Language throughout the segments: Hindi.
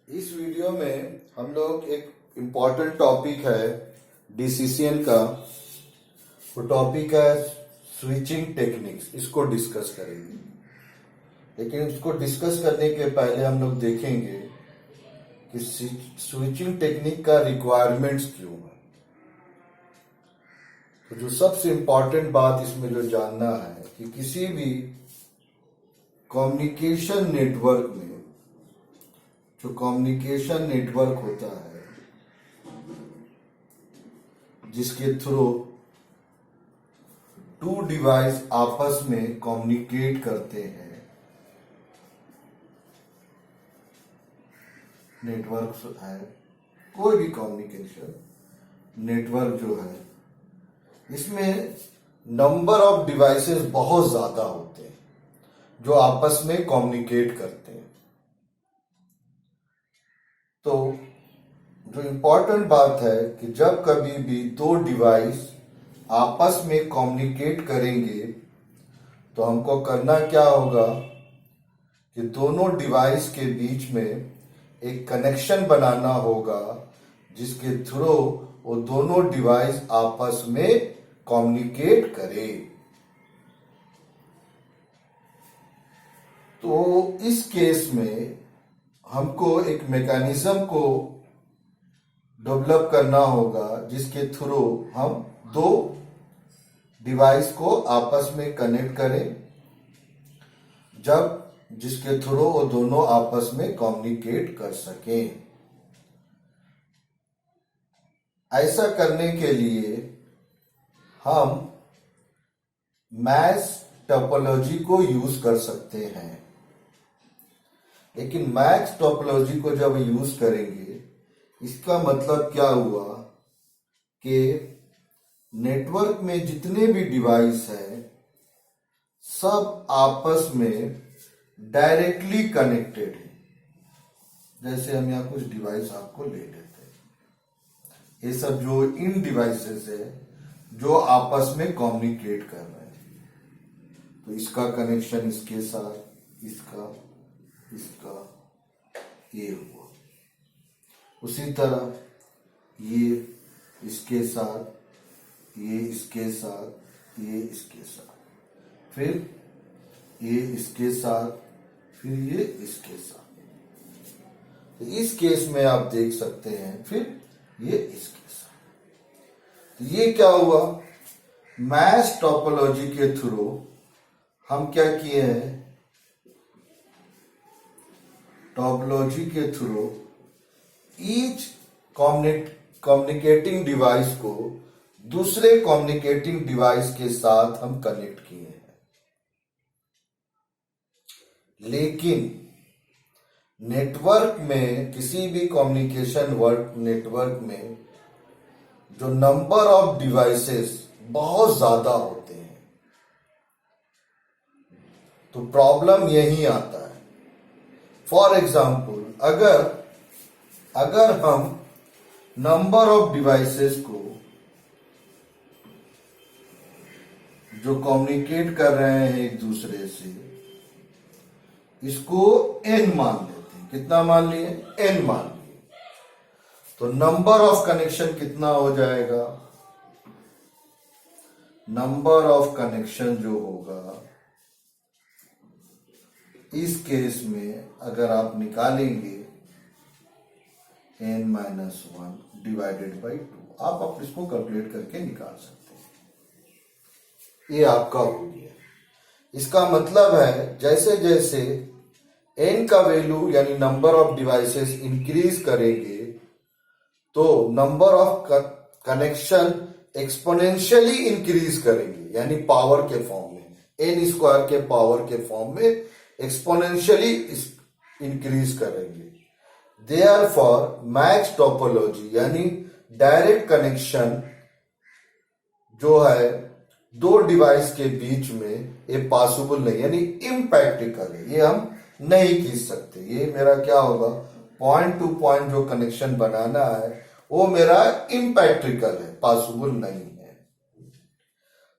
इस वीडियो में हम लोग एक इम्पॉर्टेंट टॉपिक है डिसीजन का। वो टॉपिक है स्विचिंग टेक्निक्स, इसको डिस्कस करेंगे। लेकिन इसको डिस्कस करने के पहले हम लोग देखेंगे कि स्विचिंग टेक्निक का रिक्वायरमेंट्स क्यों है। तो जो सबसे इम्पॉर्टेंट बात इसमें जो जानना है कि किसी भी कम्युनिकेशन नेटवर्क में जो कम्युनिकेशन नेटवर्क होता है जिसके थ्रू टू डिवाइस आपस में कम्युनिकेट करते हैं, नेटवर्क है, कोई भी कम्युनिकेशन नेटवर्क जो है इसमें नंबर ऑफ डिवाइसेस बहुत ज्यादा होते हैं जो आपस में कम्युनिकेट करते हैं। तो जो इम्पोर्टेंट बात है कि जब कभी भी दो डिवाइस आपस में कम्युनिकेट करेंगे तो हमको करना क्या होगा कि दोनों डिवाइस के बीच में एक कनेक्शन बनाना होगा जिसके थ्रू वो दोनों डिवाइस आपस में कम्युनिकेट करे। तो इस केस में हमको एक मैकेनिज्म को डेवलप करना होगा जिसके थ्रू हम दो डिवाइस को आपस में कनेक्ट करें, जिसके थ्रू वो दोनों आपस में कम्युनिकेट कर सकें। ऐसा करने के लिए हम मैश टोपोलॉजी को यूज कर सकते हैं। लेकिन मैश टोपोलॉजी को जब यूज करेंगे इसका मतलब क्या हुआ कि नेटवर्क में जितने भी डिवाइस हैं सब आपस में डायरेक्टली कनेक्टेड है। जैसे हम यहाँ कुछ डिवाइस आपको ले लेते हैं, ये सब जो इन डिवाइसेस है जो आपस में कम्युनिकेट कर रहे हैं। तो इसका कनेक्शन इसके साथ, इसका ये हुआ। उसी तरह ये इसके साथ, ये इसके साथ, ये इसके साथ, फिर ये इसके साथ, फिर ये इसके साथ। तो इस केस में आप देख सकते हैं, फिर ये इसके साथ। तो ये क्या हुआ, मैश टोपोलॉजी के थ्रू हम क्या किए हैं, टोपोलॉजी के थ्रू ईच कम्युनिकेटिंग डिवाइस को दूसरे कम्युनिकेटिंग डिवाइस के साथ हम कनेक्ट किए हैं। लेकिन नेटवर्क में, किसी भी कम्युनिकेशन नेटवर्क में जो नंबर ऑफ डिवाइसेस बहुत ज्यादा होते हैं तो प्रॉब्लम यही आता है। फॉर एग्जाम्पल, अगर हम नंबर ऑफ डिवाइसेस को जो कम्युनिकेट कर रहे हैं एक दूसरे से, इसको n मान लेते हैं। कितना मान लिए? n मान लिए। तो नंबर ऑफ कनेक्शन कितना हो जाएगा? नंबर ऑफ कनेक्शन जो होगा इस केस में अगर आप निकालेंगे n-1 डिवाइडेड बाई 2, आप इसको कैलकुलेट करके निकाल सकते हैं। ये आपका हो गया। इसका मतलब है जैसे जैसे n का वैल्यू यानी नंबर ऑफ डिवाइसेस इंक्रीज करेंगे तो number of connection exponentially increase करेंगे, यानी पावर के फॉर्म में, n स्क्वायर के पावर के फॉर्म में एक्सपोनेंशियली इंक्रीज करेंगे। देयरफॉर मैच टोपोलॉजी यानी डायरेक्ट कनेक्शन जो है दो डिवाइस के बीच में ये पॉसिबल नहीं, यानी इम्प्रैक्टिकल है, ये हम नहीं खींच सकते। ये मेरा क्या होगा, पॉइंट टू पॉइंट जो कनेक्शन बनाना है वो मेरा इम्प्रैक्टिकल है, पॉसिबल नहीं है।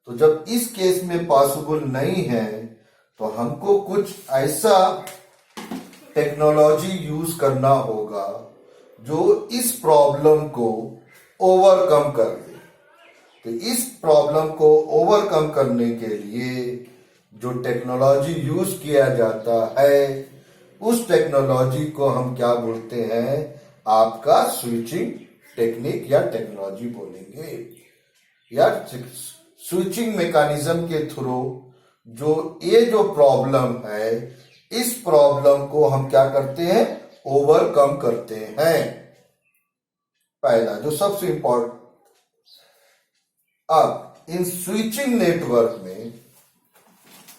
तो जब इस केस में पॉसिबल नहीं है तो हमको कुछ ऐसा टेक्नोलॉजी यूज करना होगा जो इस प्रॉब्लम को ओवरकम कर दे। तो इस प्रॉब्लम को ओवरकम करने के लिए जो टेक्नोलॉजी यूज किया जाता है उस टेक्नोलॉजी को हम क्या बोलते हैं, आपका स्विचिंग टेक्निक या टेक्नोलॉजी बोलेंगे। या स्विचिंग मैकेनिज्म के थ्रू जो प्रॉब्लम है इस प्रॉब्लम को हम क्या करते हैं, ओवरकम करते हैं। पहला जो सबसे इंपॉर्टेंट, अब इन स्विचिंग नेटवर्क में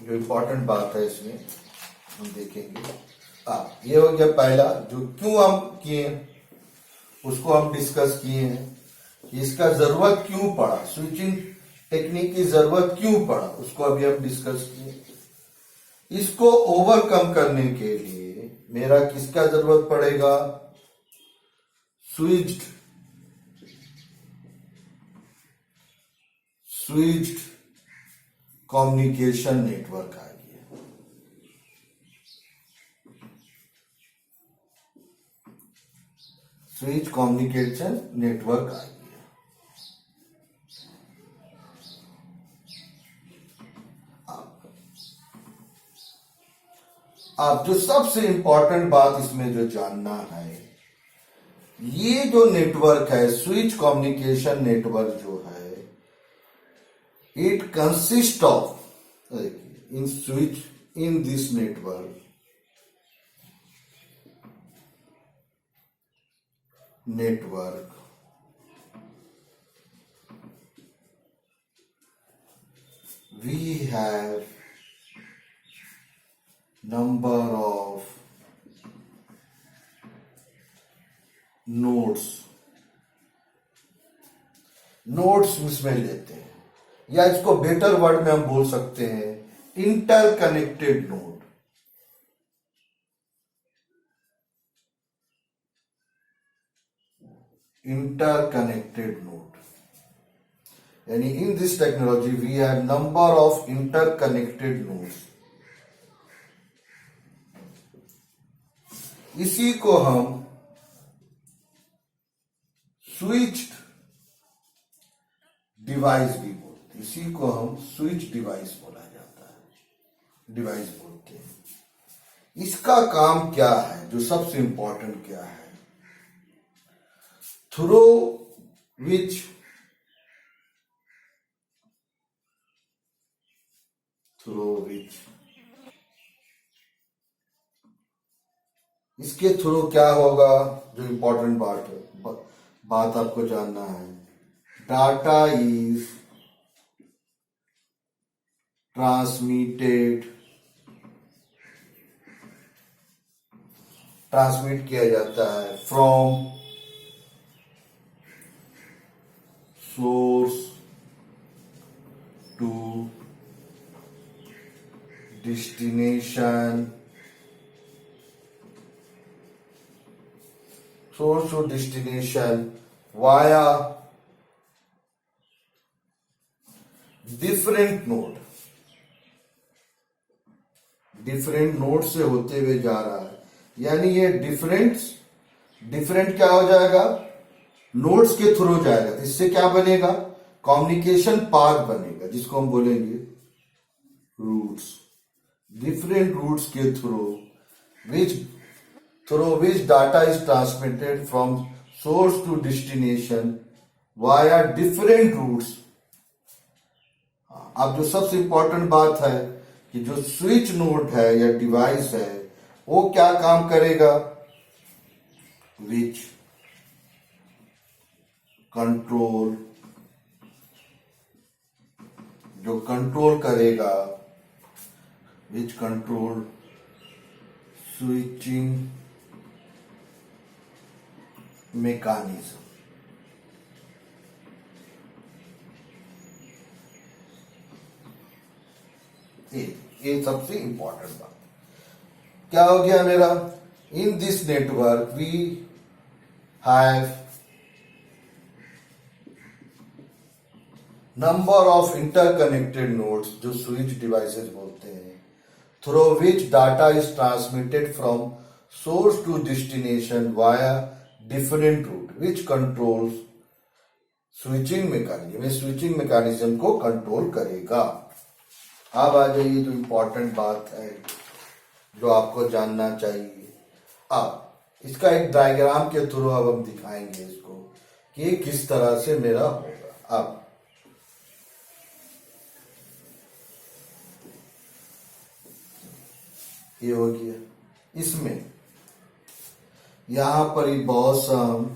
जो इंपॉर्टेंट बात है इसमें हम देखेंगे। ये हो गया पहला, जो क्यों हम किए उसको हम डिस्कस किए हैं कि इसका जरूरत क्यों पड़ा, स्विचिंग टेक्निक की जरूरत क्यों पड़ा, उसको अभी हम डिस्कस किए। इसको ओवरकम करने के लिए मेरा किसका जरूरत पड़ेगा, स्विच्ड कम्युनिकेशन नेटवर्क आ गया। स्विच कम्युनिकेशन नेटवर्क आ गया। अब जो सबसे इंपॉर्टेंट बात इसमें जो जानना है, ये जो नेटवर्क है स्विच कम्युनिकेशन नेटवर्क जो है, it consist of in this network we have number of nodes इसमें लेते हैं, या इसको बेटर वर्ड में हम बोल सकते हैं इंटरकनेक्टेड नोड। यानी in this technology we have number of interconnected nodes. इसी को हम स्विच्ड डिवाइस भी बोलते हैं। इसी को हम स्विच डिवाइस बोला जाता है, डिवाइस बोलते हैं। इसका काम क्या है, जो सबसे इंपॉर्टेंट क्या है, थ्रू विच इसके थ्रू क्या होगा, जो इंपॉर्टेंट बात आपको जानना है, डाटा इज ट्रांसमिट किया जाता है from source to destination, source to destination via different node से होते हुए जा रहा है। यानी ये डिफरेंट क्या हो जाएगा, नोड्स के थ्रू जाएगा। इससे क्या बनेगा, कम्युनिकेशन पाथ बनेगा, जिसको हम बोलेंगे रूट्स। different routes के through which data is transmitted from source to destination via different routes। अब जो सबसे इंपॉर्टेंट बात है कि जो स्विच नोड है या डिवाइस है वो क्या काम करेगा, which कंट्रोल, जो कंट्रोल करेगा, which control switching mechanism। ये सबसे इंपॉर्टेंट बात क्या हो गया मेरा, in this network we have number of interconnected nodes, जो स्विच डिवाइसेस बोलते हैं, through which data is transmitted from source to destination via different route which controls switching mechanism, ये स्विचिंग मैकेनिज्म को कंट्रोल करेगा। अब आ जाइए जो इंपॉर्टेंट बात है जो आपको जानना चाहिए। अब इसका एक डायग्राम के थ्रू अब हम दिखाएंगे इसको कि किस तरह से मेरा होगा। अब ये हो गया, इसमें यहां पर ही बहुत सा हम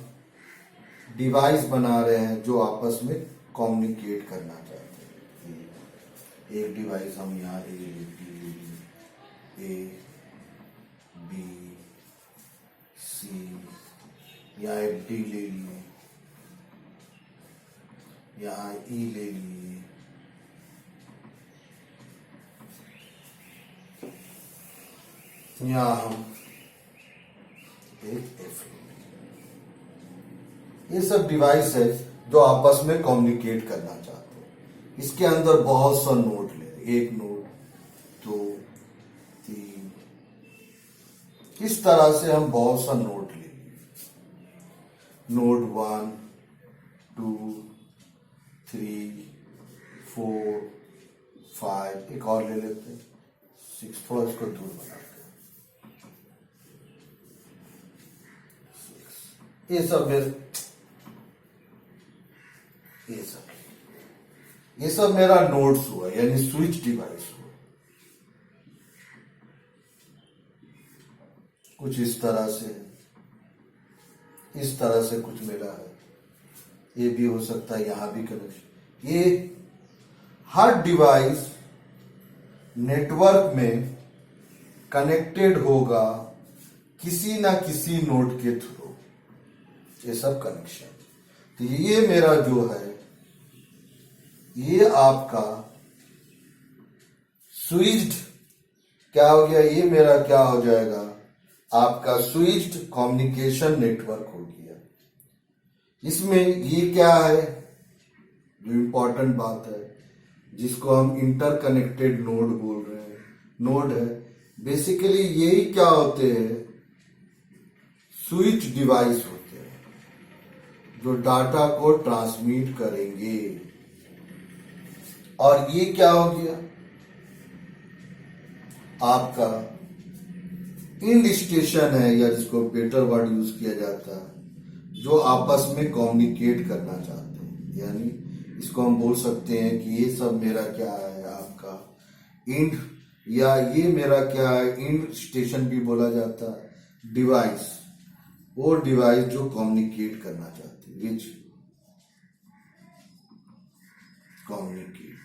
डिवाइस बना रहे हैं जो आपस में कम्युनिकेट करना चाहते हैं। एक डिवाइस हम यहाँ ए बी सी, यहाँ एक डी ले लिए, यहाँ ई ले लिए, यहाँ हम एक एफ। ये सब डिवाइस है जो आपस में कम्युनिकेट करना चाहते हैं। इसके अंदर बहुत सा नोड ले, एक नोड, दो, तीन, इस तरह से हम बहुत सा नोड ले लिए। नोड 1 2 3 4 5, एक और ले लेते हैं 6, थोड़ा इसको दूर बनाते हैं 6। ये सब ये सब मेरा नोड्स हुआ, यानी स्विच डिवाइस हुआ। कुछ इस तरह से कुछ मेरा है। ये भी हो सकता है, यहां भी कनेक्शन। ये हर डिवाइस नेटवर्क में कनेक्टेड होगा किसी ना किसी नोड के थ्रू, ये सब कनेक्शन। तो ये मेरा जो है, ये आपका स्विच्ड क्या हो गया, ये मेरा क्या हो जाएगा, आपका स्विच्ड कम्युनिकेशन नेटवर्क हो गया। इसमें ये क्या है, जो इंपॉर्टेंट बात है जिसको हम इंटरकनेक्टेड नोड बोल रहे हैं, नोड है। बेसिकली यही क्या होते हैं, स्विच डिवाइस होते हैं जो डाटा को ट्रांसमिट करेंगे। और ये क्या हो गया, आपका इंड स्टेशन है, या जिसको बेटर वर्ड यूज किया जाता है, जो आपस में कम्युनिकेट करना चाहते हैं। यानी इसको हम बोल सकते हैं कि ये सब मेरा क्या है, आपका इंड, या ये मेरा क्या है, इंड स्टेशन भी बोला जाता है। डिवाइस, वो डिवाइस जो कम्युनिकेट करना चाहते हैं, विच कम्युनिकेट।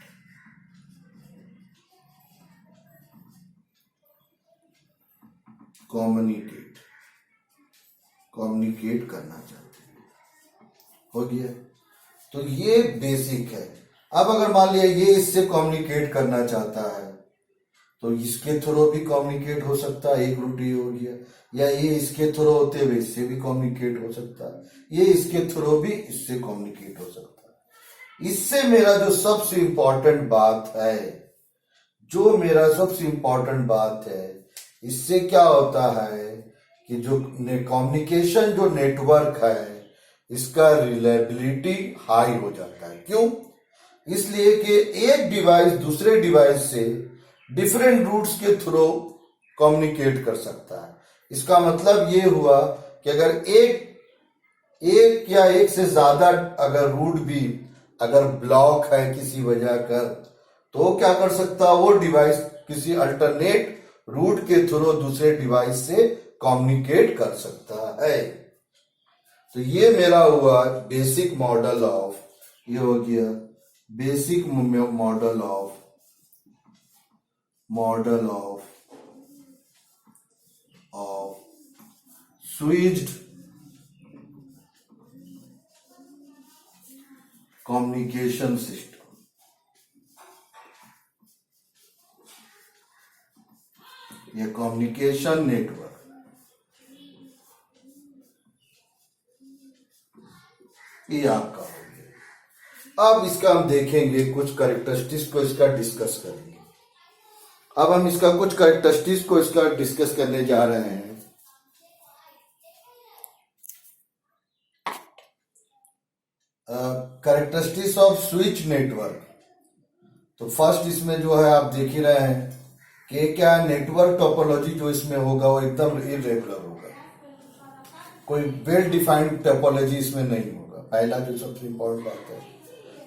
कम्युनिकेट करना चाहते हैं, हो गया। तो ये बेसिक है। अब अगर मान लिया ये इससे कम्युनिकेट करना चाहता है तो इसके थ्रू भी कम्युनिकेट हो सकता है, एक रूट ये हो गया। या ये इसके थ्रू होते हुए इससे भी कम्युनिकेट हो सकता है, ये इसके थ्रू भी इससे कम्युनिकेट हो सकता है। इससे मेरा जो सबसे इंपॉर्टेंट बात है, इससे क्या होता है कि जो कम्युनिकेशन जो नेटवर्क है, इसका रिलायबिलिटी हाई हो जाता है। क्यों? इसलिए कि एक डिवाइस दूसरे डिवाइस से डिफरेंट रूट्स के थ्रू कम्युनिकेट कर सकता है। इसका मतलब ये हुआ कि अगर एक या एक से ज्यादा अगर रूट भी अगर ब्लॉक है किसी वजह कर, तो क्या कर सकता है, वो डिवाइस किसी अल्टरनेट रूट के थ्रू दूसरे डिवाइस से कम्युनिकेट कर सकता है। तो ये मेरा हुआ बेसिक मॉडल ऑफ, ये हो गया basic model of switched communication system. ये कम्युनिकेशन नेटवर्क, ये आपका हो गया। अब इसका हम देखेंगे कुछ कैरेक्टरिस्टिक्स को, इसका डिस्कस करेंगे। अब हम इसका कुछ कैरेक्टरिस्टिक्स को इसका डिस्कस करने जा रहे हैं कैरेक्टरिस्टिक्स ऑफ स्विच नेटवर्क। तो फर्स्ट इसमें जो है आप देख ही रहे हैं कि क्या नेटवर्क टोपोलॉजी जो इसमें होगा वो एकदम इरेगुलर होगा, कोई वेल डिफाइंड टोपोलॉजी इसमें नहीं होगा। पहला जो सबसे इंपॉर्टेंट बात है,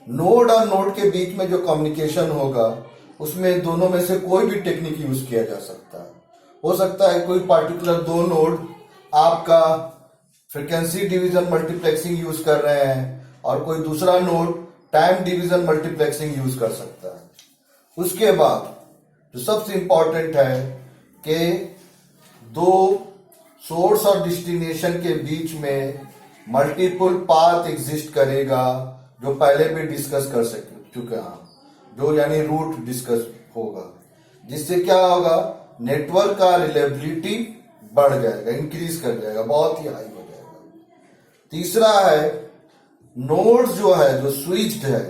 नोड और नोड के बीच में जो कम्युनिकेशन होगा उसमें दोनों में से कोई भी टेक्निक यूज किया जा सकता है। हो सकता है कोई पार्टिकुलर दो नोड आपका फ्रीक्वेंसी डिवीजन मल्टीप्लेक्सिंग यूज कर रहे हैं और कोई दूसरा node time division multiplexing use कर सकता है। उसके बाद जो सबसे इंपॉर्टेंट है कि दो सोर्स और डेस्टिनेशन के बीच में मल्टीपल पाथ एग्जिस्ट करेगा, जो पहले भी डिस्कस कर चुके हैं, जो यानी रूट डिस्कस होगा, जिससे क्या होगा, नेटवर्क का रिलायबिलिटी बढ़ जाएगा, इंक्रीज कर जाएगा, बहुत ही हाई हो जाएगा। तीसरा है नोड्स जो है, जो स्विच्ड है,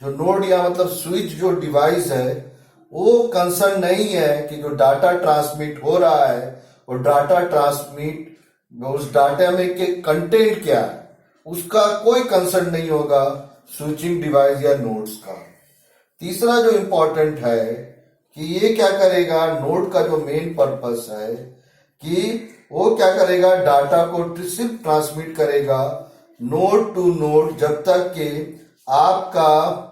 जो नोड या मतलब स्विच जो डिवाइस है वो कंसर्न नहीं है कि जो डाटा ट्रांसमिट हो रहा है वो डाटा ट्रांसमिट, उस डाटा में के कंटेंट क्या है उसका कोई कंसर्न नहीं होगा स्विचिंग डिवाइस या नोड्स का। तीसरा जो इंपॉर्टेंट है कि ये क्या करेगा, नोड का जो मेन पर्पस है कि वो क्या करेगा, डाटा को सिर्फ ट्रांसमिट करेगा नोड टू नोड, जब तक कि आपका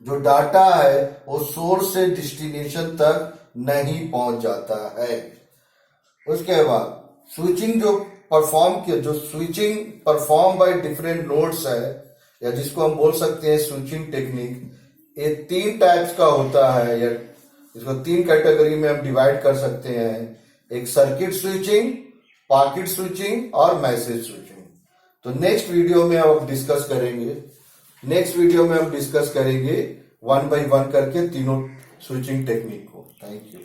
जो डाटा है वो सोर्स से डेस्टिनेशन तक नहीं पहुंच जाता है। उसके बाद स्विचिंग जो switching perform by different nodes है, या जिसको हम बोल सकते हैं स्विचिंग टेक्निक, ये 3 टाइप्स का होता है, या इसको 3 कैटेगरी में हम डिवाइड कर सकते हैं। एक सर्किट स्विचिंग, पॉकेट स्विचिंग और मैसेज स्विचिंग। तो नेक्स्ट वीडियो में हम डिस्कस करेंगे 1 by 1 करके तीनों स्विचिंग टेक्निक को। Thank you.